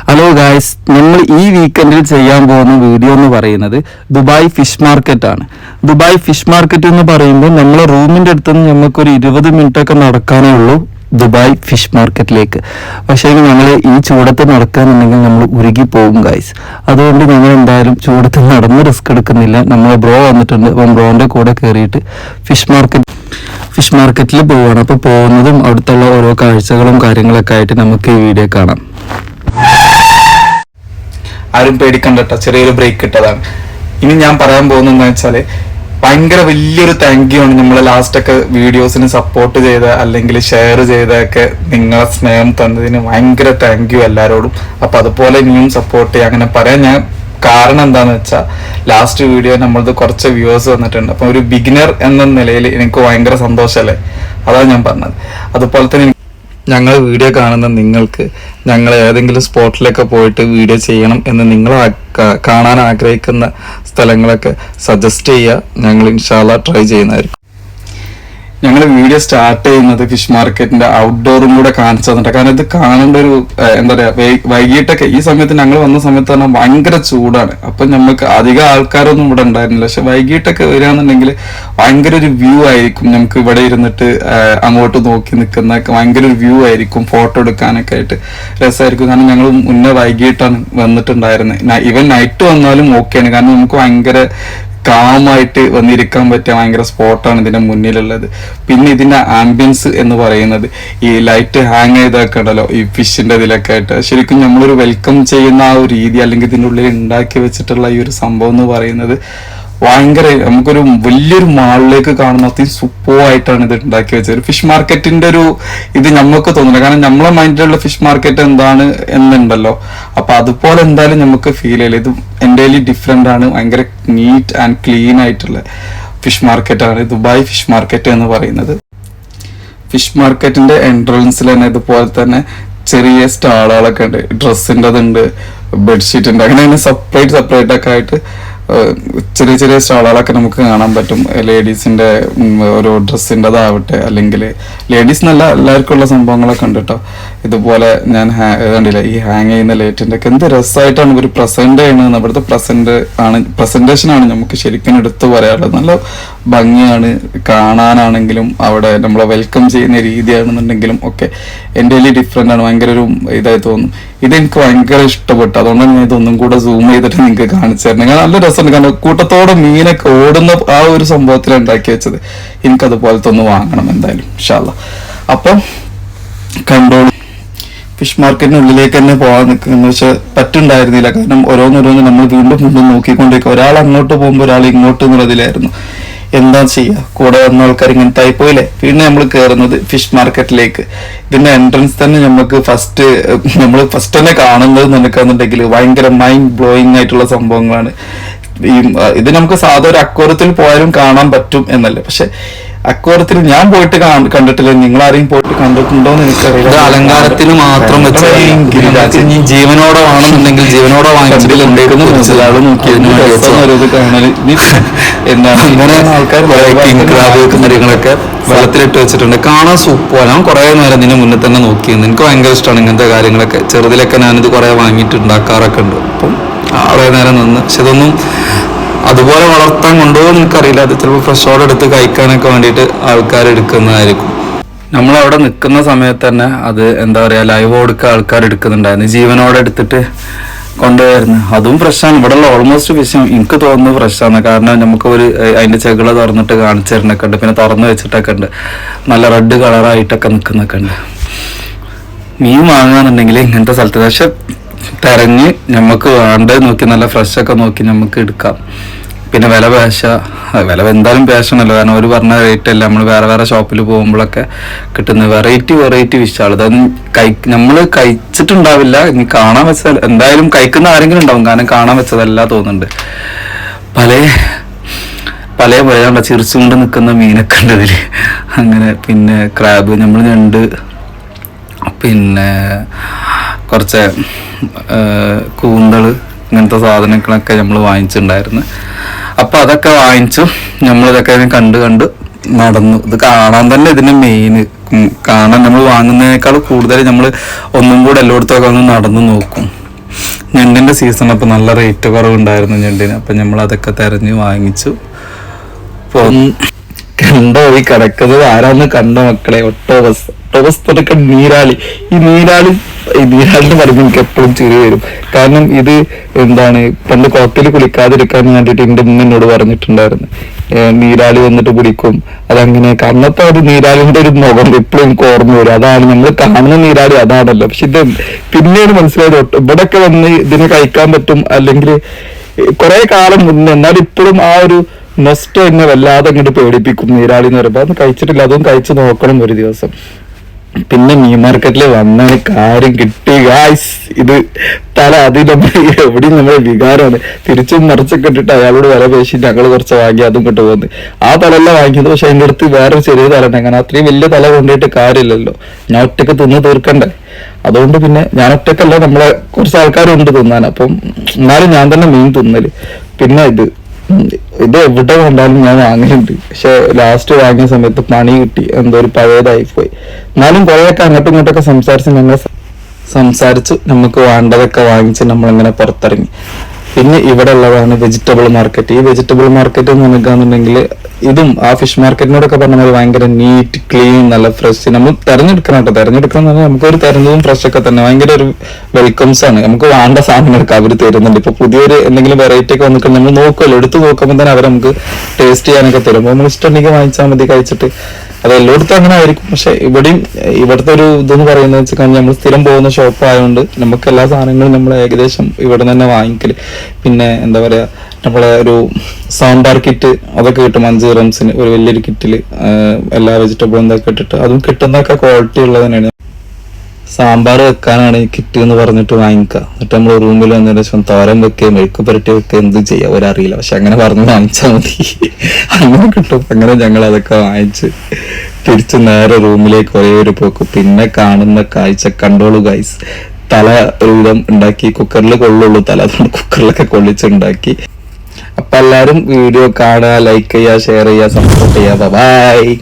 Hello guys, നമ്മൾ ഈ വീക്കെൻഡിൽ ചെയ്യാൻ പോകുന്ന വീഡിയോ എന്ന് പറയുന്നത് ദുബായ് ഫിഷ് മാർക്കറ്റ് ആണ്. ദുബായ് ഫിഷ് മാർക്കറ്റ് എന്ന് പറയുമ്പോൾ നമ്മളെ റൂമിൻ്റെ അടുത്ത് നിന്ന് നമുക്കൊരു 20 മിനിറ്റൊക്കെ നടക്കാനേ ഉള്ളൂ ദുബായ് ഫിഷ് മാർക്കറ്റിലേക്ക്. പക്ഷേ ഞങ്ങൾ ഈ ചൂടത്ത് നടക്കാനുണ്ടെങ്കിൽ നമ്മൾ ഉരുകി പോകും ഗായ്സ്. അതുകൊണ്ട് ഞങ്ങൾ എന്തായാലും ചൂടത്ത് നടന്ന് റിസ്ക് എടുക്കുന്നില്ല. നമ്മളെ ബ്രോ വന്നിട്ടുണ്ട്. അപ്പം ബ്രോൻ്റെ കൂടെ കയറിയിട്ട് ഫിഷ് മാർക്കറ്റിൽ പോവുകയാണ്. അപ്പോൾ പോകുന്നതും അവിടുത്തെ ഓരോ കാഴ്ചകളും കാര്യങ്ങളൊക്കെ ആയിട്ട് നമുക്ക് ഈ വീഡിയോ കാണാം. ആരും പേടിക്കണ്ടട്ടോ, ചെറിയൊരു ബ്രേക്ക് ഇട്ടതാണ്. ഇനി ഞാൻ പറയാൻ പോകുന്നത് എന്താ വെച്ചാല്, ഭയങ്കര വലിയൊരു താങ്ക് യു ആണ് നമ്മൾ ലാസ്റ്റൊക്കെ വീഡിയോസിന് സപ്പോർട്ട് ചെയ്ത അല്ലെങ്കിൽ ഷെയർ ചെയ്തൊക്കെ നിങ്ങളെ സ്നേഹം തന്നതിന് ഭയങ്കര താങ്ക് യു എല്ലാവരോടും. അപ്പൊ അതുപോലെ ഇനിയും സപ്പോർട്ട് ചെയ്യാം. അങ്ങനെ പറയാൻ ഞാൻ കാരണം എന്താന്ന് വെച്ചാൽ, ലാസ്റ്റ് വീഡിയോ നമ്മളത് കുറച്ച് വ്യൂവേഴ്സ് വന്നിട്ടുണ്ട്. അപ്പൊ ഒരു ബിഗിനർ എന്ന നിലയിൽ എനിക്ക് ഭയങ്കര സന്തോഷമല്ലേ, അതാണ് ഞാൻ പറഞ്ഞത്. അതുപോലെ തന്നെ ഞങ്ങൾ വീഡിയോ കാണുന്ന നിങ്ങൾക്ക് ഞങ്ങൾ ഏതെങ്കിലും സ്പോട്ടിലൊക്കെ പോയിട്ട് വീഡിയോ ചെയ്യണം എന്ന് നിങ്ങൾ കാണാൻ ആഗ്രഹിക്കുന്ന സ്ഥലങ്ങളൊക്കെ സജസ്റ്റ് ചെയ്യുക. ഞങ്ങൾ ഇൻഷാല്ലാ ട്രൈ ചെയ്യുന്നതായിരിക്കും. ഞങ്ങൾ വീഡിയോ സ്റ്റാർട്ട് ചെയ്യുന്നത് ഫിഷ് മാർക്കറ്റിന്റെ ഔട്ട്ഡോറും കൂടെ കാണിച്ചു തന്നിട്ട്. കാരണം ഇത് കാണേണ്ട ഒരു എന്താ പറയാ, വൈകിട്ടൊക്കെ ഈ സമയത്ത് ഞങ്ങൾ വന്ന സമയത്ത് പറഞ്ഞാൽ ഭയങ്കര ചൂടാണ്. അപ്പൊ നമുക്ക് അധികം ആൾക്കാരൊന്നും ഇവിടെ ഉണ്ടായിരുന്നില്ല. പക്ഷെ വൈകിട്ടൊക്കെ വരികയാണെന്നുണ്ടെങ്കിൽ ഭയങ്കര ഒരു വ്യൂ ആയിരിക്കും. നമുക്ക് ഇവിടെ ഇരുന്നിട്ട് അങ്ങോട്ട് നോക്കി നിൽക്കുന്ന ഭയങ്കര ഒരു വ്യൂ ആയിരിക്കും. ഫോട്ടോ എടുക്കാനൊക്കെ ആയിട്ട് രസമായിരിക്കും. കാരണം ഞങ്ങൾ മുന്നേ വൈകിട്ടാണ് വന്നിട്ടുണ്ടായിരുന്നത്. ഈവൻ നൈറ്റ് വന്നാലും ഓക്കെയാണ്. കാരണം നമുക്ക് ഭയങ്കര കാമായിട്ട് വന്നിരിക്കാൻ പറ്റിയ ഭയങ്കര സ്പോട്ടാണ് ഇതിന്റെ മുന്നിലുള്ളത്. പിന്നെ ഇതിന്റെ ആംബിയൻസ് എന്ന് പറയുന്നത്, ഈ ലൈറ്റ് ഹാങ് ചെയ്തൊക്കെ ഉണ്ടല്ലോ ഈ ഫിഷിന്റെ ഇതിലൊക്കെ ആയിട്ട്, ശരിക്കും നമ്മളൊരു വെൽക്കം ചെയ്യുന്ന ആ ഒരു രീതി, അല്ലെങ്കിൽ ഇതിൻ്റെ ഉള്ളിൽ ഉണ്ടാക്കി വെച്ചിട്ടുള്ള ഈ ഒരു സംഭവം എന്ന് പറയുന്നത് ഭയങ്കര, നമുക്കൊരു വലിയൊരു മാളിലേക്ക് കാണുന്ന അത്രയും സൂപ്പറായിട്ടാണ് ഇത് ഉണ്ടാക്കി വെച്ചത്. ഒരു ഫിഷ് മാർക്കറ്റിന്റെ ഒരു ഇത് നമുക്ക് തോന്നുന്നില്ല. കാരണം നമ്മളെ മൈൻഡിലുള്ള ഫിഷ് മാർക്കറ്റ് എന്താണ് എന്നുണ്ടല്ലോ, അപ്പൊ അതുപോലെ എന്തായാലും നമുക്ക് ഫീൽ ചെയ്യില്ല. ഇത് എൻ്റെലി ഡിഫറെന്റ് ആണ്. ഭയങ്കര നീറ്റ് ആൻഡ് ക്ലീൻ ആയിട്ടുള്ള ഫിഷ് മാർക്കറ്റാണ് ദുബായ് ഫിഷ് മാർക്കറ്റ് എന്ന് പറയുന്നത്. ഫിഷ് മാർക്കറ്റിന്റെ എൻട്രൻസിൽ തന്നെ ഇതുപോലെ തന്നെ ചെറിയ സ്റ്റാളുകളൊക്കെ ഉണ്ട്. ഡ്രസ്സിൻ്റെതുണ്ട്, ബെഡ്ഷീറ്റ് ഉണ്ട്, അങ്ങനെ സെപ്പറേറ്റ് ഒക്കെ ആയിട്ട് ചെറിയ ചെറിയ സ്റ്റാളുകളൊക്കെ നമുക്ക് കാണാൻ പറ്റും. ലേഡീസിന്റെ ഓരോ ഡ്രസ്സിൻ്റെതാവട്ടെ, അല്ലെങ്കിൽ ലേഡീസ് എന്നല്ല എല്ലാവർക്കും ഉള്ള സംഭവങ്ങളൊക്കെ ഉണ്ട് കേട്ടോ. ഇതുപോലെ ഞാൻ കണ്ടില്ല ഈ ഹാങ് ചെയ്യുന്ന ലൈറ്റിന്റെ ഒക്കെ എന്ത് രസമായിട്ടാണ് ഇവർ പ്രസന്റ് ചെയ്യുന്നത്. ഇവിടുത്തെ പ്രസന്റേഷനാണ് നമുക്ക് ശരിക്കും എടുത്തു പറയാനുള്ളത്. നല്ല ഭംഗിയാണ് കാണാനാണെങ്കിലും, അവിടെ നമ്മളെ വെൽക്കം ചെയ്യുന്ന രീതിയാണെന്നുണ്ടെങ്കിലും ഒക്കെ എൻ്റെ ഡിഫറെന്റ് ആണ്. ഭയങ്കര ഒരു ഇതായി തോന്നും. ഇതെനിക്ക് ഭയങ്കര ഇഷ്ടപ്പെട്ടു. അതുകൊണ്ടാണ് ഞാൻ ഇതൊന്നും കൂടെ സൂം ചെയ്തിട്ട് നിങ്ങൾക്ക് കാണിച്ചു തരുന്നത്. നല്ല രസമുണ്ട്. കാരണം കൂട്ടത്തോടെ മീനൊക്കെ ഓടുന്ന ആ ഒരു സംഭവത്തിൽ ഉണ്ടാക്കി വെച്ചത്. എനിക്കതുപോലത്തെ ഒന്ന് വാങ്ങണം എന്തായാലും ഇൻഷാ അല്ലാ. അപ്പം കണ്ടോളൂ. ഫിഷ് മാർക്കറ്റിനുള്ളിലേക്ക് തന്നെ പോകാൻ നിൽക്കുന്നു. പക്ഷെ പറ്റുണ്ടായിരുന്നില്ല. കാരണം ഓരോന്നോരോന്ന് നമ്മൾ വീണ്ടും നോക്കിക്കൊണ്ടിരിക്കുക. ഒരാൾ അങ്ങോട്ട് പോകുമ്പോൾ ഒരാൾ ഇങ്ങോട്ട് എന്നുള്ളതിലായിരുന്നു. എന്താ ചെയ്യുക, കൂടെ വന്ന ആൾക്കാർ ഇങ്ങനത്തെ ആയിപ്പോയില്ലേ. പിന്നെ നമ്മൾ കയറുന്നത് ഫിഷ് മാർക്കറ്റിലേക്ക്. ഇതിന്റെ എൻട്രൻസ് തന്നെ നമ്മൾ ഫസ്റ്റ് തന്നെ കാണുന്നത് നിനക്കാന്നുണ്ടെങ്കിൽ ഭയങ്കര മൈൻഡ് ബ്ലോയിങ് ആയിട്ടുള്ള സംഭവങ്ങളാണ്. ഇത് നമുക്ക് സാധാ ഒരു അക്വാറിയത്തിൽ പോയാലും കാണാൻ പറ്റും എന്നല്ല. പക്ഷെ അക്വാറിയത്തിൽ ഞാൻ പോയിട്ട് കണ്ടിട്ടില്ല. നിങ്ങൾ ആരെയും പോയിട്ട് കണ്ടിട്ടുണ്ടോ എന്ന് എനിക്കറിയില്ല. അലങ്കാരത്തിന് മാത്രം വെച്ചാൽ ജീവനോടെ വേണമെന്നുണ്ടെങ്കിൽ ജീവനോടെ വാങ്ങിച്ചിട്ട് എന്താണ് ഇങ്ങനെ ആൾക്കാർ കാര്യങ്ങളൊക്കെ വെള്ളത്തിലിട്ട് വെച്ചിട്ടുണ്ട്. കാണാൻ സൂപ്പറാണ്. ഞാൻ കുറെ നേരം ഇതിന് മുന്നേ തന്നെ നോക്കിയിരുന്നു. എനിക്ക് ഭയങ്കര ഇഷ്ടമാണ് ഇങ്ങനത്തെ കാര്യങ്ങളൊക്കെ. ചെറുതിലൊക്കെ ഞാനിത് കുറെ വാങ്ങിയിട്ട് ഉണ്ടാക്കാറൊക്കെ ഉണ്ട്. അപ്പം കുറെ നേരം നിന്ന്. പക്ഷെ ഇതൊന്നും അതുപോലെ വളർത്താൻ കൊണ്ടുപോകും എനിക്കറിയില്ല. അത് ചിലപ്പോൾ ഫ്രഷോടെ എടുത്ത് കഴിക്കാനൊക്കെ വേണ്ടിയിട്ട് ആൾക്കാർ എടുക്കുന്നതായിരിക്കും. നമ്മളവിടെ നിൽക്കുന്ന സമയത്ത് തന്നെ അത് എന്താ പറയുക, ലൈവ് കൊടുക്കുക ആൾക്കാർ എടുക്കുന്നുണ്ടായിരുന്നു. ജീവനോടെ എടുത്തിട്ട് കൊണ്ടുപോയിരുന്നു. അതും ഫ്രഷാണ്. ഇവിടെയുള്ള ഓൾമോസ്റ്റ് ഫിഷും എനിക്ക് തോന്നുന്നു ഫ്രഷാണ്. കാരണം നമുക്ക് അതിന്റെ ചെകിള തുറന്നിട്ട് കാണിച്ചു തരുന്നൊക്കെ ഉണ്ട്. പിന്നെ തുറന്ന് വെച്ചിട്ടൊക്കെ ഉണ്ട്. നല്ല റെഡ് കളറായിട്ടൊക്കെ നിൽക്കുന്നൊക്കെ ഉണ്ട്. മീൻ വാങ്ങാന്നുണ്ടെങ്കിൽ ഇങ്ങനത്തെ സ്ഥലത്ത് പക്ഷെ തിരഞ്ഞ് നമുക്ക് വേണ്ടത് നോക്കി നല്ല ഫ്രഷൊക്കെ നോക്കി നമുക്ക് എടുക്കാം. പിന്നെ വില എന്തായാലും പേശണല്ലോ. കാരണം ഒരു പറഞ്ഞ റേറ്റ് അല്ല. നമ്മൾ വേറെ ഷോപ്പിൽ പോകുമ്പോഴൊക്കെ കിട്ടുന്ന വെറൈറ്റി ഫിഷാണ്. അതൊന്നും നമ്മൾ കഴിച്ചിട്ടുണ്ടാവില്ല. ഇനി കാണാൻ വെച്ചാൽ എന്തായാലും കഴിക്കുന്ന ആരെങ്കിലും ഉണ്ടാവും. കാരണം കാണാൻ വെച്ചതല്ല തോന്നുന്നുണ്ട്. പല പറയാനുള്ള ചിരിച്ചുകൊണ്ട് നിൽക്കുന്ന മീനൊക്കെ ഉണ്ട് ഇതിൽ. അങ്ങനെ പിന്നെ ക്രാബ്, നമ്മൾ ഞണ്ട്, പിന്നെ കുറച്ച് കൂന്തള്, ഇങ്ങനത്തെ സാധനങ്ങളൊക്കെ നമ്മൾ വാങ്ങിച്ചിട്ടുണ്ടായിരുന്നു. അപ്പൊ അതൊക്കെ വാങ്ങിച്ചു. നമ്മളിതൊക്കെ കണ്ട് നടന്നു. ഇത് കാണാൻ തന്നെ ഇതിന് മെയിൻ. കാണാൻ നമ്മൾ വാങ്ങുന്നതിനേക്കാൾ കൂടുതൽ നമ്മൾ ഒന്നും കൂടെ എല്ലായിടത്തൊക്കെ ഒന്ന് നടന്നു നോക്കും. ഞണ്ടിന്റെ സീസൺ അപ്പൊ നല്ല റേറ്റ് കുറവുണ്ടായിരുന്നു ഞണ്ടിന്. അപ്പൊ നമ്മൾ അതൊക്കെ തെരഞ്ഞു വാങ്ങിച്ചു. കണ്ടോ ഈ കിടക്കുന്നത് ആരാന്ന് കണ്ടോ മക്കളെ? ഒട്ടോബസ്. ഒട്ടോബസ് നീരാളി. ഈ നീരാളിന് പറയുമ്പോൾ എനിക്ക് എപ്പോഴും ചിരി വരും. കാരണം ഇത് എന്താണ്, പണ്ട് കുളത്തിൽ കുളിക്കാതിരിക്കാൻ വേണ്ടിയിട്ട് എന്റെ ഉമ്മ എന്നോട് പറഞ്ഞിട്ടുണ്ടായിരുന്നു. നീരാളി വന്നിട്ട് കുടിക്കും, അതങ്ങനെയൊക്കെ. അന്നത്തെ ഒരു നീരാളിന്റെ ഒരു മുഖം എപ്പോഴും എനിക്ക് ഓർമ്മ വരും. അതാണ് നമ്മൾ കാണുന്ന നീരാളി, അതാണല്ലോ. പക്ഷെ ഇത് പിന്നീട് മനസ്സിലായത് ഇവിടൊക്കെ വന്ന് ഇതിനെ കഴിക്കാൻ പറ്റും, അല്ലെങ്കിൽ കുറെ കാലം മുന്നേ. എന്നാൽ ഇപ്പോഴും ആ ഒരു നൊസ്റ്റോ എന്നെ വല്ലാതെ അങ്ങോട്ട് പേടിപ്പിക്കും നീരാളി എന്ന് പറയുമ്പോൾ. അത് കഴിച്ചിട്ടില്ല, അതും കഴിച്ചു നോക്കണം ഒരു ദിവസം. പിന്നെ മീൻ മാർക്കറ്റിൽ വന്ന കാര്യം കിട്ടി ഗായ്സ്. ഇത് തല അതിൽ എവിടെയും നമ്മുടെ വികാരമാണ്. തിരിച്ചും മറിച്ചൊക്കെ ഇട്ടിട്ട് അയാളോട് വില പേശി ഞങ്ങൾ കുറച്ച് വാങ്ങി അതും കിട്ടു പോകുന്നത്. ആ തലല്ല വാങ്ങിയത്, പക്ഷെ അതിൻ്റെ അടുത്ത് വേറെ ചെറിയ തല ഉണ്ട്. അങ്ങനെ അത്രയും വലിയ തല കൊണ്ടിട്ട് കാര്യമില്ലല്ലോ, ഞാൻ ഒറ്റക്ക് തിന്ന് തീർക്കണ്ടേ. അതുകൊണ്ട് പിന്നെ ഞാൻ ഒറ്റക്കല്ല, നമ്മളെ കുറച്ച് ആൾക്കാരുണ്ട് തിന്നാൻ. അപ്പം എന്നാലും ഞാൻ തന്നെ മീൻ തിന്നല്. പിന്നെ ഇത് എവിടെ കൊണ്ടാലും ഞാൻ വാങ്ങലുണ്ട്. പക്ഷെ ലാസ്റ്റ് വാങ്ങിയ സമയത്ത് പണി കിട്ടി, എന്തോ ഒരു പഴയതായി പോയി. എന്നാലും കുറേയൊക്കെ അങ്ങോട്ടും ഇങ്ങോട്ടൊക്കെ സംസാരിച്ച് നമുക്ക് വേണ്ടതൊക്കെ വാങ്ങിച്ച് നമ്മളിങ്ങനെ പുറത്തിറങ്ങി. പിന്നെ ഇവിടെ ഉള്ളതാണ് വെജിറ്റബിൾ മാർക്കറ്റ്. ഈ വെജിറ്റബിൾ മാർക്കറ്റ് എന്ന് പറഞ്ഞിട്ടുണ്ടെങ്കിൽ ഇതും ആ ഫിഷ് മാർക്കറ്റിനോടൊക്കെ പറഞ്ഞാൽ ഭയങ്കര നീറ്റ്, ക്ലീൻ, നല്ല ഫ്രഷ്. നമ്മൾ തെരഞ്ഞെടുക്കണം കേട്ടോ. തെരഞ്ഞെടുക്കണം എന്ന് പറഞ്ഞാൽ നമുക്കൊരു തെരഞ്ഞതും ഫ്രഷ് ഒക്കെ തന്നെ ഭയങ്കര ഒരു വെൽക്കംസ് ആണ്. നമുക്ക് വേണ്ട സാധനങ്ങളൊക്കെ അവർ തരുന്നുണ്ട്. ഇപ്പൊ പുതിയൊരു എന്തെങ്കിലും വെറൈറ്റി ഒക്കെ വന്നിട്ട് നമ്മൾ നോക്കുമല്ലോ, എടുത്ത് നോക്കുമ്പോൾ തന്നെ അവർ നമുക്ക് ടേസ്റ്റ് ചെയ്യാനൊക്കെ തരും. നമ്മൾ ഇഷ്ടമുണ്ടെങ്കിൽ വാങ്ങിച്ചാൽ മതി, കഴിച്ചിട്ട്. അത് എല്ലായിടത്തും അങ്ങനെ ആയിരിക്കും. പക്ഷെ ഇവിടുത്തെ ഒരു ഇതെന്ന് പറയുന്നത് വെച്ചാൽ നമ്മൾ സ്ഥിരം പോകുന്ന ഷോപ്പ് ആയതുകൊണ്ട് നമുക്ക് എല്ലാ സാധനങ്ങളും നമ്മൾ ഏകദേശം ഇവിടെ തന്നെ വാങ്ങിക്കല്. പിന്നെ എന്താ പറയാ, നമ്മളെ ഒരു സാമ്പാർ കിറ്റ് അതൊക്കെ കിട്ടും 5 dirhamsന് ഒരു വലിയൊരു കിറ്റില് എല്ലാ വെജിറ്റബിളും ഇതൊക്കെ ഇട്ടിട്ട്. അതും കിട്ടുന്നതൊക്കെ ക്വാളിറ്റി ഉള്ളത് തന്നെയാണ്. സാമ്പാർ വെക്കാനാണ് ഈ കിറ്റ് എന്ന് പറഞ്ഞിട്ട് വാങ്ങിക്കുക. എന്നിട്ട് നമ്മൾ റൂമിൽ വന്നതിന് ശേഷം തോരൻ വെക്കുക, മെഴുക്ക് പുരട്ടി വെക്കുക, എന്ത് ചെയ്യാം ഒരറിയില്ല. പക്ഷെ അങ്ങനെ പറഞ്ഞ് വാങ്ങിച്ചാൽ മതി, അങ്ങനെ കിട്ടും. അങ്ങനെ ഞങ്ങൾ അതൊക്കെ വാങ്ങിച്ച് തിരിച്ച് നേരെ റൂമിലേക്ക് ഒരേ ഒരു പോക്ക്. പിന്നെ കാണുന്ന കാഴ്ച കണ്ടോളൂ ഗൈസ്. തല ഒരു വിധം ഉണ്ടാക്കി, കുക്കറിൽ കൊള്ളുള്ളൂ തല, അതുകൊണ്ട് കുക്കറിലൊക്കെ കൊള്ളിച്ചുണ്ടാക്കി. അപ്പൊ എല്ലാരും വീഡിയോ കാണുക, ലൈക്ക് ചെയ്യുക, ഷെയർ ചെയ്യുക, സപ്പോർട്ട് ചെയ്യുക. ബൈ.